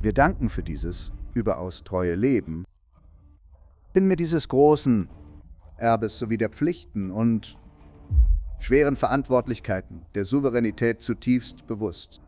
Wir danken für dieses überaus treue Leben, bin mir dieses großen Erbes sowie der Pflichten und schweren Verantwortlichkeiten der Souveränität zutiefst bewusst.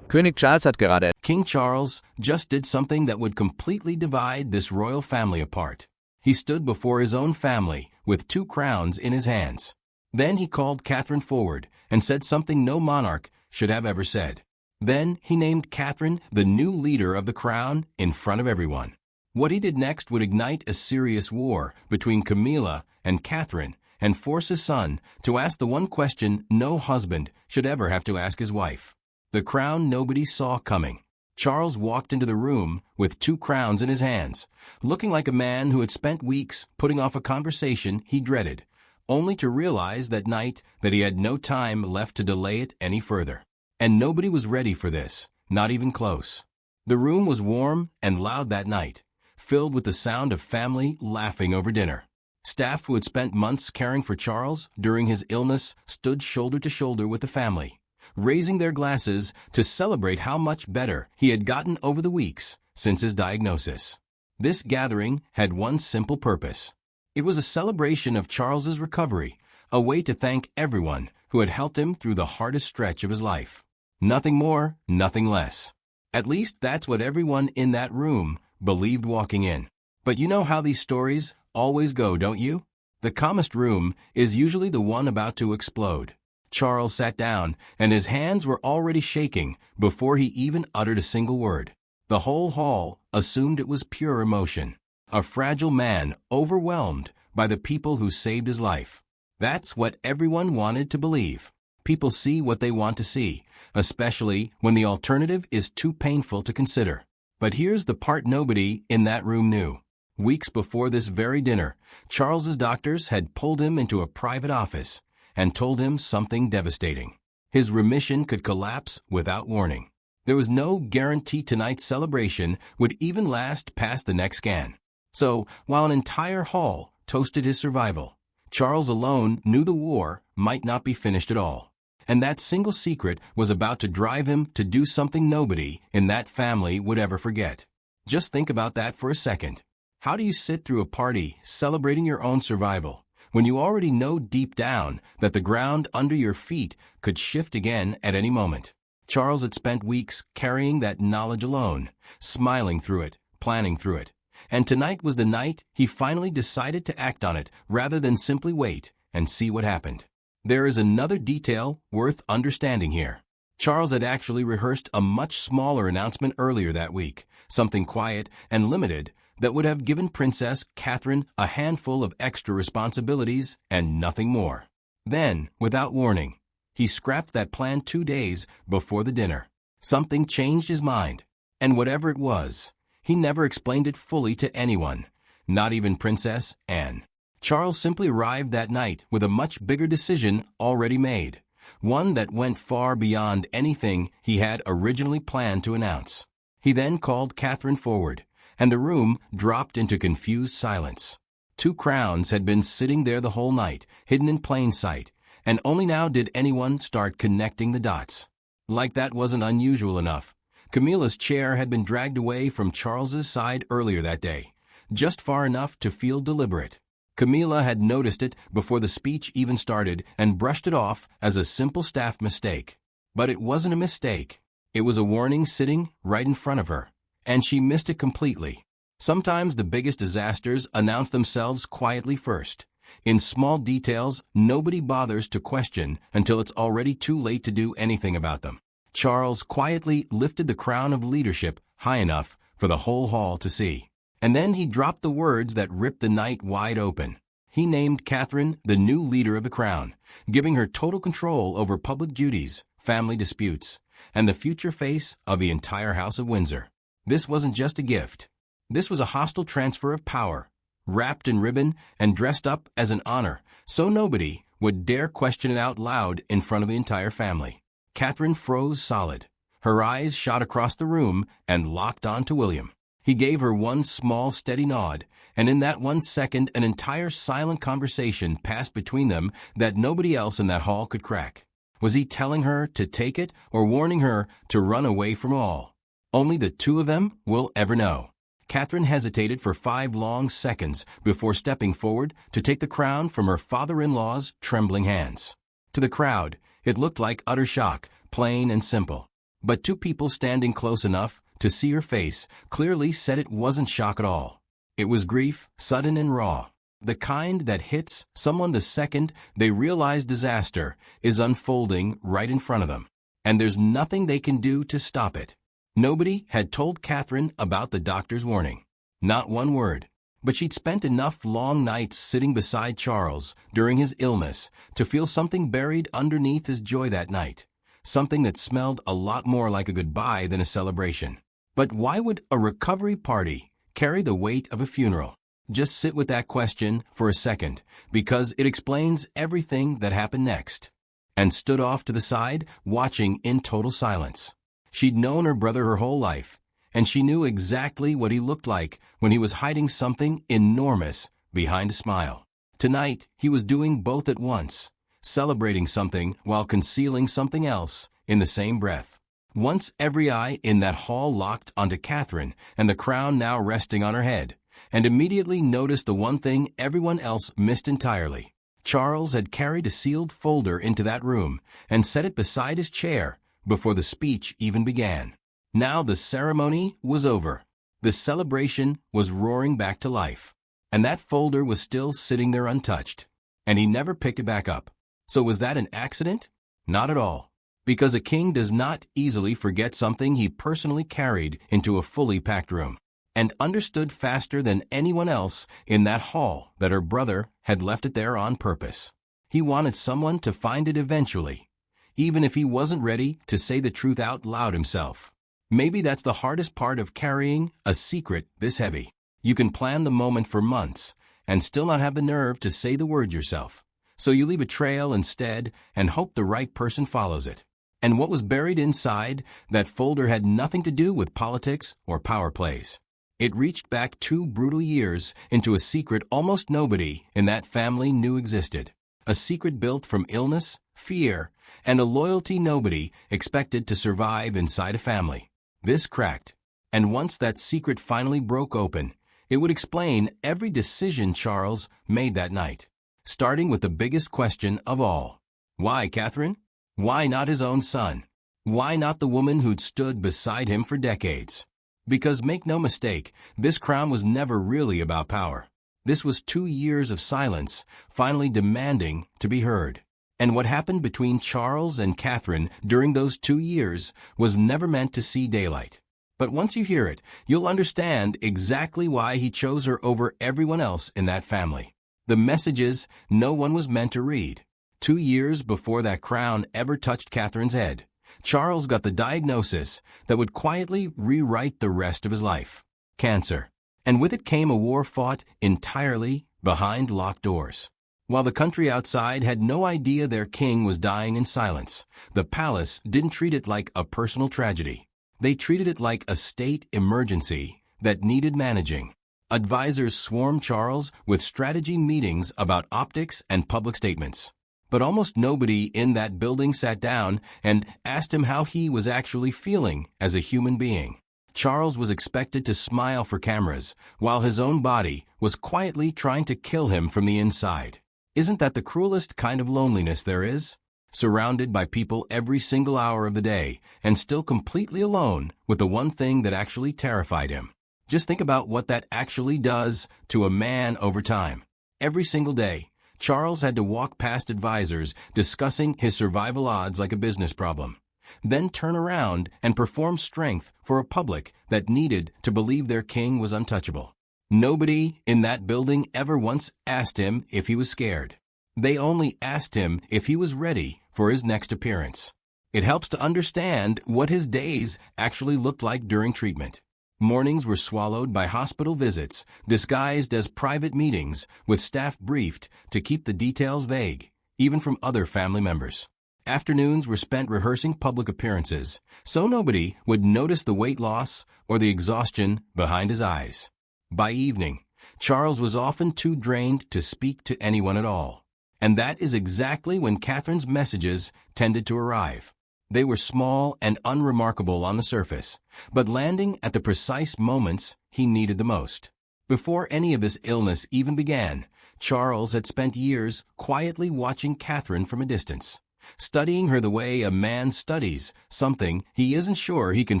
König Charles hat gerade King Charles just did something that would completely divide this royal family apart. He stood before his own family with 2 crowns in his hands. Then he called Catherine forward and said something no monarch should have ever said. Then he named Catherine the new leader of the crown in front of everyone. What he did next would ignite a serious war between Camilla and Catherine and force his son to ask the one question no husband should ever have to ask his wife. The crown nobody saw coming. Charles walked into the room with 2 crowns in his hands, looking like a man who had spent weeks putting off a conversation he dreaded, only to realize that night that he had no time left to delay it any further. And nobody was ready for this, not even close. The room was warm and loud that night, filled with the sound of family laughing over dinner. Staff who had spent months caring for Charles during his illness stood shoulder to shoulder with the family, raising their glasses to celebrate how much better he had gotten over the weeks since his diagnosis. This gathering had one simple purpose. It was a celebration of Charles's recovery, a way to thank everyone who had helped him through the hardest stretch of his life. Nothing more, nothing less. At least that's what everyone in that room believed walking in. But you know how these stories always go, don't you? The calmest room is usually the one about to explode. Charles sat down, and his hands were already shaking before he even uttered a single word. The whole hall assumed it was pure emotion. A fragile man overwhelmed by the people who saved his life. That's what everyone wanted to believe. People see what they want to see, especially when the alternative is too painful to consider. But here's the part nobody in that room knew. Weeks before this very dinner, Charles's doctors had pulled him into a private office and told him something devastating. His remission could collapse without warning. There was no guarantee tonight's celebration would even last past the next scan. So, while an entire hall toasted his survival, Charles alone knew the war might not be finished at all. And that single secret was about to drive him to do something nobody in that family would ever forget. Just think about that for a second. How do you sit through a party celebrating your own survival when you already know deep down that the ground under your feet could shift again at any moment? Charles had spent weeks carrying that knowledge alone, smiling through it, planning through it. And tonight was the night he finally decided to act on it rather than simply wait and see what happened. There is another detail worth understanding here. Charles had actually rehearsed a much smaller announcement earlier that week, something quiet and limited that would have given Princess Catherine a handful of extra responsibilities and nothing more. Then, without warning, he scrapped that plan 2 days before the dinner. Something changed his mind, and whatever it was, he never explained it fully to anyone, not even Princess Anne. Charles simply arrived that night with a much bigger decision already made, one that went far beyond anything he had originally planned to announce. He then called Catherine forward, and the room dropped into confused silence. 2 crowns had been sitting there the whole night, hidden in plain sight, and only now did anyone start connecting the dots. Like that wasn't unusual enough. Camilla's chair had been dragged away from Charles's side earlier that day, just far enough to feel deliberate. Camilla had noticed it before the speech even started and brushed it off as a simple staff mistake. But it wasn't a mistake. It was a warning sitting right in front of her, and she missed it completely. Sometimes the biggest disasters announce themselves quietly first. In small details nobody bothers to question until it's already too late to do anything about them. Charles quietly lifted the crown of leadership high enough for the whole hall to see. And then he dropped the words that ripped the night wide open. He named Catherine the new leader of the crown, giving her total control over public duties, family disputes, and the future face of the entire House of Windsor. This wasn't just a gift. This was a hostile transfer of power, wrapped in ribbon and dressed up as an honor, so nobody would dare question it out loud in front of the entire family. Catherine froze solid. Her eyes shot across the room and locked on to William. He gave her one small, steady nod, and in that 1 second an entire silent conversation passed between them that nobody else in that hall could crack. Was he telling her to take it or warning her to run away from all? Only the two of them will ever know. Catherine hesitated for 5 long seconds before stepping forward to take the crown from her father-in-law's trembling hands. To the crowd, it looked like utter shock, plain and simple. But 2 people standing close enough to see her face clearly said it wasn't shock at all. It was grief, sudden and raw. The kind that hits someone the second they realize disaster is unfolding right in front of them. And there's nothing they can do to stop it. Nobody had told Catherine about the doctor's warning. Not one word. But she'd spent enough long nights sitting beside Charles during his illness to feel something buried underneath his joy that night. Something that smelled a lot more like a goodbye than a celebration. But why would a recovery party carry the weight of a funeral? Just sit with that question for a second, because it explains everything that happened next. And stood off to the side, watching in total silence. She'd known her brother her whole life, and she knew exactly what he looked like when he was hiding something enormous behind a smile. Tonight, he was doing both at once, celebrating something while concealing something else in the same breath. Once every eye in that hall locked onto Catherine and the crown now resting on her head, and immediately noticed the one thing everyone else missed entirely. Charles had carried a sealed folder into that room and set it beside his chair before the speech even began. Now the ceremony was over. The celebration was roaring back to life. And that folder was still sitting there untouched. And he never picked it back up. So was that an accident? Not at all. Because a king does not easily forget something he personally carried into a fully packed room, and understood faster than anyone else in that hall that her brother had left it there on purpose. He wanted someone to find it eventually, even if he wasn't ready to say the truth out loud himself. Maybe that's the hardest part of carrying a secret this heavy. You can plan the moment for months and still not have the nerve to say the word yourself. So you leave a trail instead and hope the right person follows it. And what was buried inside that folder had nothing to do with politics or power plays. It reached back 2 brutal years into a secret almost nobody in that family knew existed. A secret built from illness, fear, and a loyalty nobody expected to survive inside a family. This cracked. And once that secret finally broke open, it would explain every decision Charles made that night. Starting with the biggest question of all. Why Catherine? Why not his own son? Why not the woman who'd stood beside him for decades? Because make no mistake, this crown was never really about power. This was 2 years of silence, finally demanding to be heard. And what happened between Charles and Catherine during those 2 years was never meant to see daylight. But once you hear it, you'll understand exactly why he chose her over everyone else in that family. The messages no one was meant to read. 2 years before that crown ever touched Catherine's head, Charles got the diagnosis that would quietly rewrite the rest of his life. Cancer. And with it came a war fought entirely behind locked doors. While the country outside had no idea their king was dying in silence, the palace didn't treat it like a personal tragedy. They treated it like a state emergency that needed managing. Advisors swarmed Charles with strategy meetings about optics and public statements. But almost nobody in that building sat down and asked him how he was actually feeling as a human being. Charles was expected to smile for cameras, while his own body was quietly trying to kill him from the inside. Isn't that the cruelest kind of loneliness there is? Surrounded by people every single hour of the day, and still completely alone with the one thing that actually terrified him. Just think about what that actually does to a man over time. Every single day, Charles had to walk past advisors discussing his survival odds like a business problem, then turn around and perform strength for a public that needed to believe their king was untouchable. Nobody in that building ever once asked him if he was scared. They only asked him if he was ready for his next appearance. It helps to understand what his days actually looked like during treatment. Mornings were swallowed by hospital visits, disguised as private meetings, with staff briefed to keep the details vague, even from other family members. Afternoons were spent rehearsing public appearances, so nobody would notice the weight loss or the exhaustion behind his eyes. By evening, Charles was often too drained to speak to anyone at all. And that is exactly when Catherine's messages tended to arrive. They were small and unremarkable on the surface, but landing at the precise moments he needed the most. Before any of this illness even began, Charles had spent years quietly watching Catherine from a distance, studying her the way a man studies something he isn't sure he can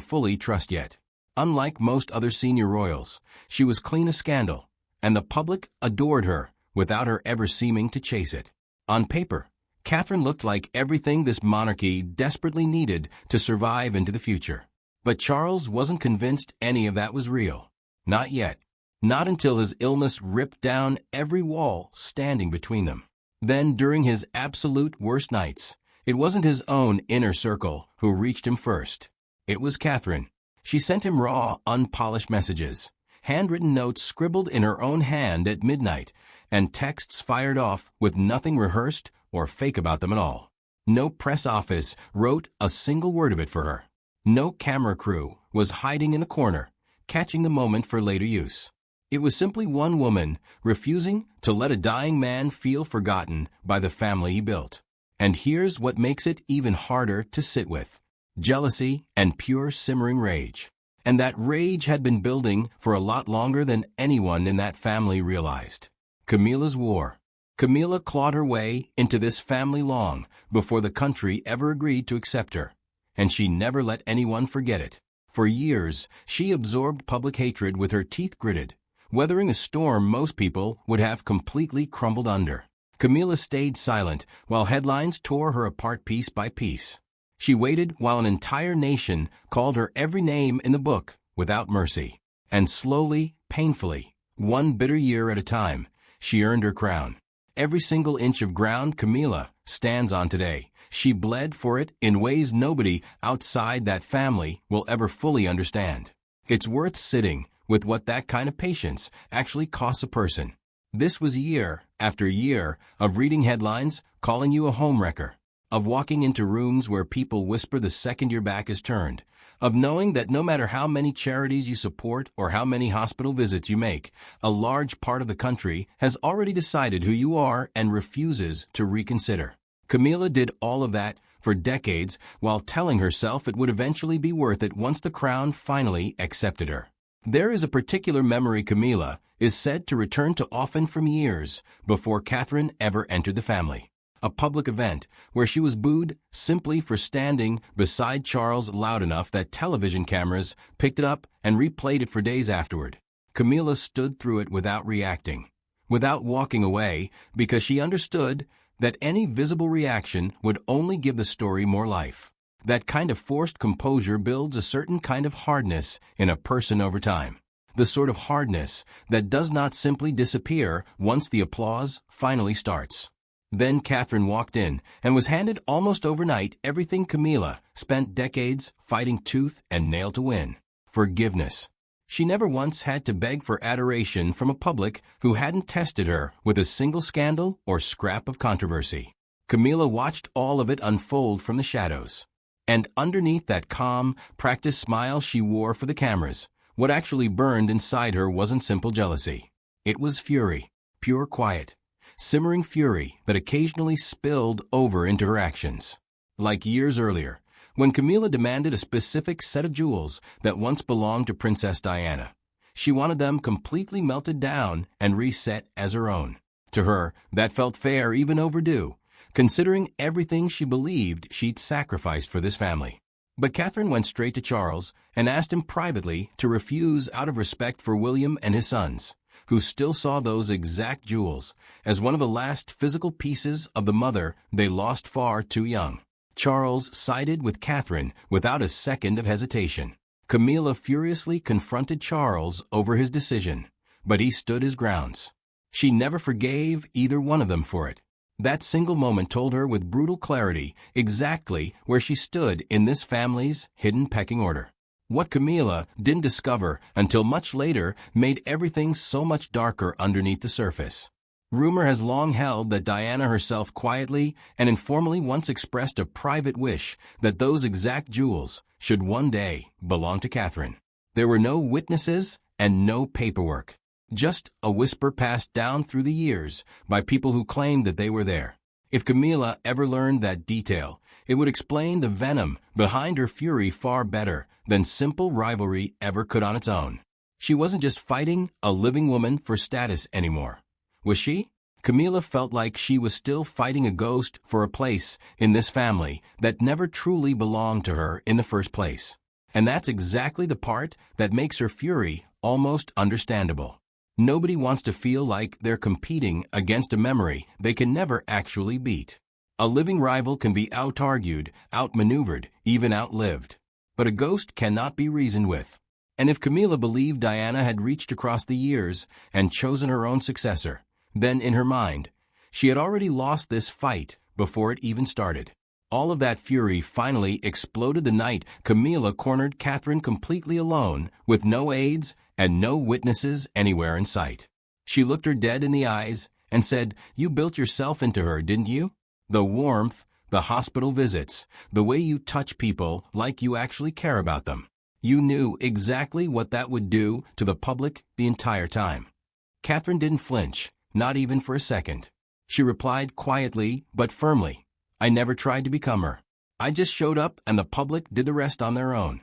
fully trust yet. Unlike most other senior royals, she was clean of scandal, and the public adored her without her ever seeming to chase it. On paper, Catherine looked like everything this monarchy desperately needed to survive into the future. But Charles wasn't convinced any of that was real. Not yet. Not until his illness ripped down every wall standing between them. Then, during his absolute worst nights, it wasn't his own inner circle who reached him first. It was Catherine. She sent him raw, unpolished messages, handwritten notes scribbled in her own hand at midnight, and texts fired off with nothing rehearsed or fake about them at all. No press office wrote a single word of it for her. No camera crew was hiding in the corner, catching the moment for later use. It was simply one woman refusing to let a dying man feel forgotten by the family he built. And here's what makes it even harder to sit with: jealousy and pure simmering rage. And that rage had been building for a lot longer than anyone in that family realized. Camilla's war. Camilla clawed her way into this family long before the country ever agreed to accept her, and she never let anyone forget it. For years, she absorbed public hatred with her teeth gritted, weathering a storm most people would have completely crumbled under. Camilla stayed silent while headlines tore her apart piece by piece. She waited while an entire nation called her every name in the book without mercy. And slowly, painfully, one bitter year at a time, she earned her crown. Every single inch of ground Camilla stands on today, she bled for it in ways nobody outside that family will ever fully understand. It's worth sitting with what that kind of patience actually costs a person. This was year after year of reading headlines calling you a homewrecker, of walking into rooms where people whisper the second your back is turned, of knowing that no matter how many charities you support or how many hospital visits you make, a large part of the country has already decided who you are and refuses to reconsider. Camilla did all of that for decades while telling herself it would eventually be worth it once the crown finally accepted her. There is a particular memory Camilla is said to return to often from years before Catherine ever entered the family. A public event where she was booed simply for standing beside Charles loud enough that television cameras picked it up and replayed it for days afterward. Camilla stood through it without reacting, without walking away, because she understood that any visible reaction would only give the story more life. That kind of forced composure builds a certain kind of hardness in a person over time. The sort of hardness that does not simply disappear once the applause finally starts. Then Catherine walked in and was handed almost overnight everything Camilla spent decades fighting tooth and nail to win: forgiveness. She never once had to beg for adoration from a public who hadn't tested her with a single scandal or scrap of controversy. Camilla watched all of it unfold from the shadows. And underneath that calm, practiced smile she wore for the cameras, what actually burned inside her wasn't simple jealousy. It was fury, pure quiet, simmering fury that occasionally spilled over into her actions. Like years earlier, when Camilla demanded a specific set of jewels that once belonged to Princess Diana. She wanted them completely melted down and reset as her own. To her, that felt fair, even overdue, considering everything she believed she'd sacrificed for this family. But Catherine went straight to Charles and asked him privately to refuse out of respect for William and his sons, who still saw those exact jewels as one of the last physical pieces of the mother they lost far too young. Charles sided with Catherine without a second of hesitation. Camilla furiously confronted Charles over his decision, but he stood his grounds. She never forgave either one of them for it. That single moment told her with brutal clarity exactly where she stood in this family's hidden pecking order. What Camilla didn't discover until much later made everything so much darker underneath the surface. Rumor has long held that Diana herself quietly and informally once expressed a private wish that those exact jewels should one day belong to Catherine. There were no witnesses and no paperwork, just a whisper passed down through the years by people who claimed that they were there. If Camilla ever learned that detail, it would explain the venom behind her fury far better than simple rivalry ever could on its own. She wasn't just fighting a living woman for status anymore. Was she? Camilla felt like she was still fighting a ghost for a place in this family that never truly belonged to her in the first place. And that's exactly the part that makes her fury almost understandable. Nobody wants to feel like they're competing against a memory they can never actually beat. A living rival can be out-argued, outmaneuvered, even outlived. But a ghost cannot be reasoned with. And if Camilla believed Diana had reached across the years and chosen her own successor, then in her mind, she had already lost this fight before it even started. All of that fury finally exploded the night Camilla cornered Catherine completely alone, with no aides and no witnesses anywhere in sight. She looked her dead in the eyes and said, "You built yourself into her, didn't you? The warmth, the hospital visits, the way you touch people like you actually care about them. You knew exactly what that would do to the public the entire time." Catherine didn't flinch, not even for a second. She replied quietly but firmly, "I never tried to become her. I just showed up and the public did the rest on their own."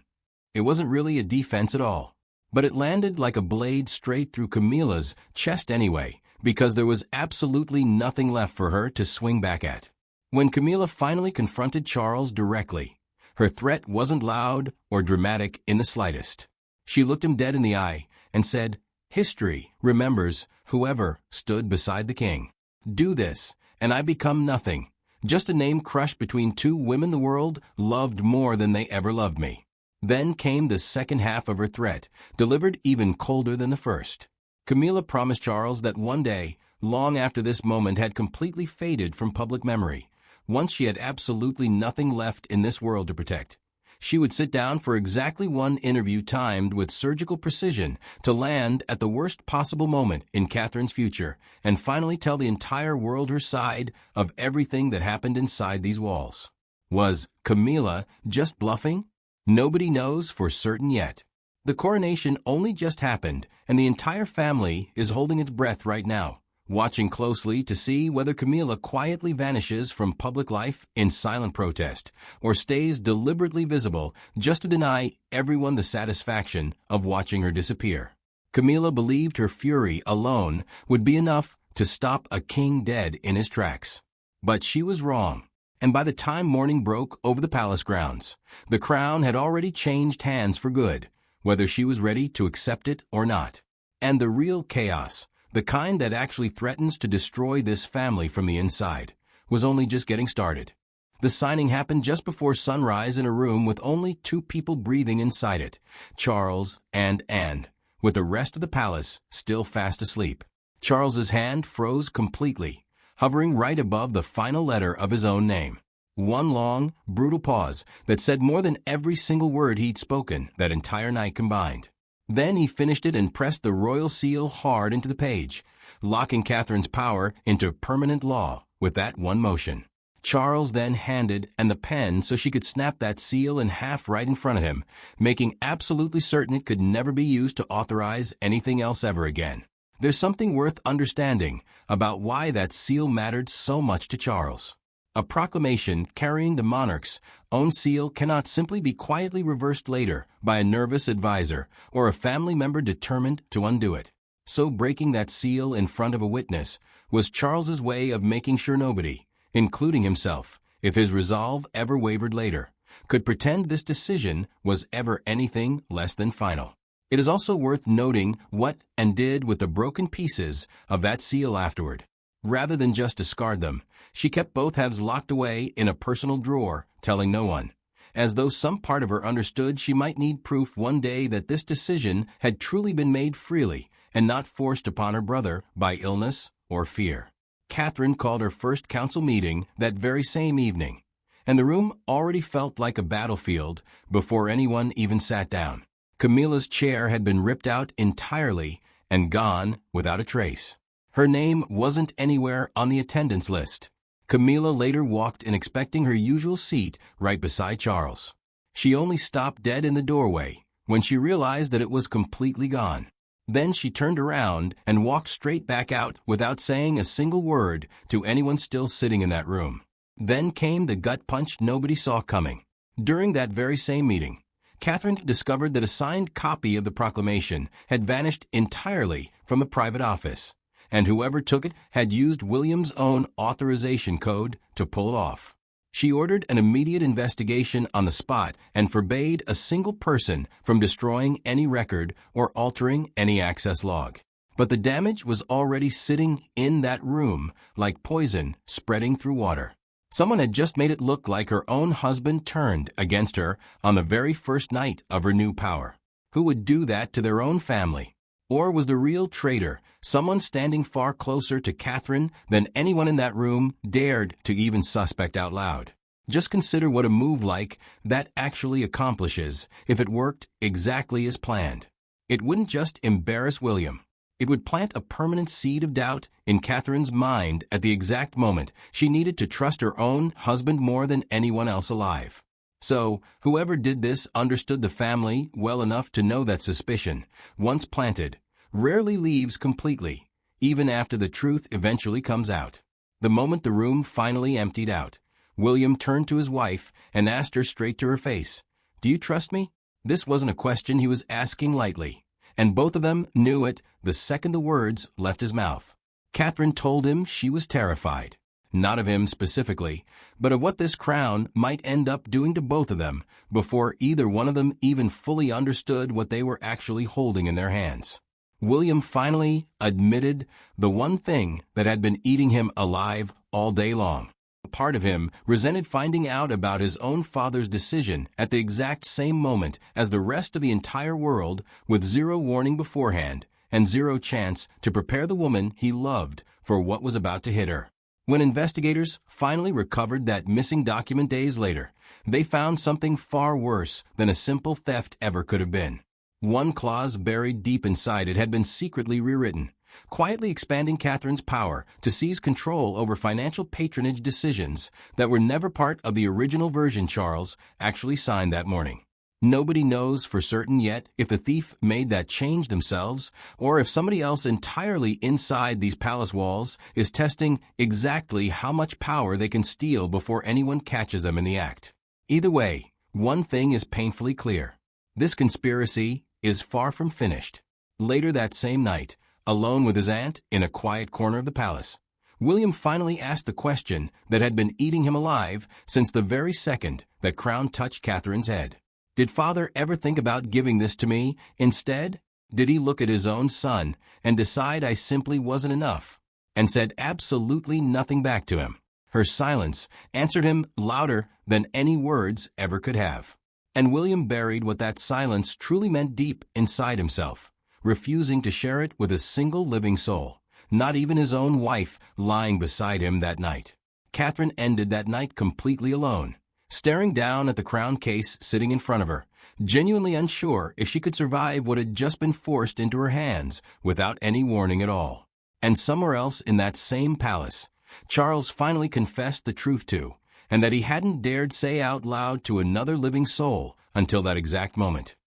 It wasn't really a defense at all, but it landed like a blade straight through Camilla's chest anyway, because there was absolutely nothing left for her to swing back at. When Camilla finally confronted Charles directly, her threat wasn't loud or dramatic in the slightest. She looked him dead in the eye and said, "History remembers whoever stood beside the king. Do this, and I become nothing, just a name crushed between two women the world loved more than they ever loved me." Then came the second half of her threat, delivered even colder than the first. Camilla promised Charles that one day, long after this moment had completely faded from public memory, once she had absolutely nothing left in this world to protect, she would sit down for exactly one interview timed with surgical precision to land at the worst possible moment in Catherine's future and finally tell the entire world her side of everything that happened inside these walls. Was Camilla just bluffing? Nobody knows for certain yet. The coronation only just happened, and the entire family is holding its breath right now, watching closely to see whether Camilla quietly vanishes from public life in silent protest or stays deliberately visible just to deny everyone the satisfaction of watching her disappear. Camilla believed her fury alone would be enough to stop a king dead in his tracks. But she was wrong. And by the time morning broke over the palace grounds, the crown had already changed hands for good, whether she was ready to accept it or not. And the real chaos, the kind that actually threatens to destroy this family from the inside, was only just getting started. The signing happened just before sunrise in a room with only two people breathing inside it, Charles and Anne, with the rest of the palace still fast asleep. Charles's hand froze completely, hovering right above the final letter of his own name. One long, brutal pause that said more than every single word he'd spoken that entire night combined. Then he finished it and pressed the royal seal hard into the page, locking Catherine's power into permanent law with that one motion. Charles then handed Anne the pen so she could snap that seal in half right in front of him, making absolutely certain it could never be used to authorize anything else ever again. There's something worth understanding about why that seal mattered so much to Charles. A proclamation carrying the monarch's own seal cannot simply be quietly reversed later by a nervous advisor or a family member determined to undo it. So breaking that seal in front of a witness was Charles's way of making sure nobody, including himself, if his resolve ever wavered later, could pretend this decision was ever anything less than final. It is also worth noting what Anne did with the broken pieces of that seal afterward. Rather than just discard them, she kept both halves locked away in a personal drawer, telling no one, as though some part of her understood she might need proof one day that this decision had truly been made freely and not forced upon her brother by illness or fear. Catherine called her first council meeting that very same evening, and the room already felt like a battlefield before anyone even sat down. Camilla's chair had been ripped out entirely and gone without a trace. Her name wasn't anywhere on the attendance list. Camilla later walked in expecting her usual seat right beside Charles. She only stopped dead in the doorway when she realized that it was completely gone. Then she turned around and walked straight back out without saying a single word to anyone still sitting in that room. Then came the gut punch nobody saw coming. During that very same meeting, Catherine discovered that a signed copy of the proclamation had vanished entirely from the private office, and whoever took it had used William's own authorization code to pull it off. She ordered an immediate investigation on the spot and forbade a single person from destroying any record or altering any access log. But the damage was already sitting in that room like poison spreading through water. Someone had just made it look like her own husband turned against her on the very first night of her new power. Who would do that to their own family? Or was the real traitor someone standing far closer to Catherine than anyone in that room dared to even suspect out loud? Just consider what a move like that actually accomplishes if it worked exactly as planned. It wouldn't just embarrass William. It would plant a permanent seed of doubt in Catherine's mind at the exact moment she needed to trust her own husband more than anyone else alive. So, whoever did this understood the family well enough to know that suspicion, once planted, rarely leaves completely, even after the truth eventually comes out. The moment the room finally emptied out, William turned to his wife and asked her straight to her face, "Do you trust me?" This wasn't a question he was asking lightly, and both of them knew it the second the words left his mouth. Catherine told him she was terrified, not of him specifically, but of what this crown might end up doing to both of them before either one of them even fully understood what they were actually holding in their hands. William finally admitted the one thing that had been eating him alive all day long. Part of him resented finding out about his own father's decision at the exact same moment as the rest of the entire world, with zero warning beforehand and zero chance to prepare the woman he loved for what was about to hit her. When investigators finally recovered that missing document days later, they found something far worse than a simple theft ever could have been. One clause buried deep inside it had been secretly rewritten, quietly expanding Catherine's power to seize control over financial patronage decisions that were never part of the original version Charles actually signed that morning. Nobody knows for certain yet if the thief made that change themselves or if somebody else entirely inside these palace walls is testing exactly how much power they can steal before anyone catches them in the act. Either way, one thing is painfully clear. This conspiracy is far from finished. Later that same night, alone with his aunt in a quiet corner of the palace, William finally asked the question that had been eating him alive since the very second that crown touched Catherine's head. Did father ever think about giving this to me instead? Did he look at his own son and decide I simply wasn't enough? And said absolutely nothing back to him. Her silence answered him louder than any words ever could have. And William buried what that silence truly meant deep inside himself, refusing to share it with a single living soul, not even his own wife lying beside him that night. Catherine ended that night completely alone, staring down at the crown case sitting in front of her, genuinely unsure if she could survive what had just been forced into her hands without any warning at all. And somewhere else in that same palace, Charles finally confessed the truth to, and that he hadn't dared say out loud to another living soul until that exact moment.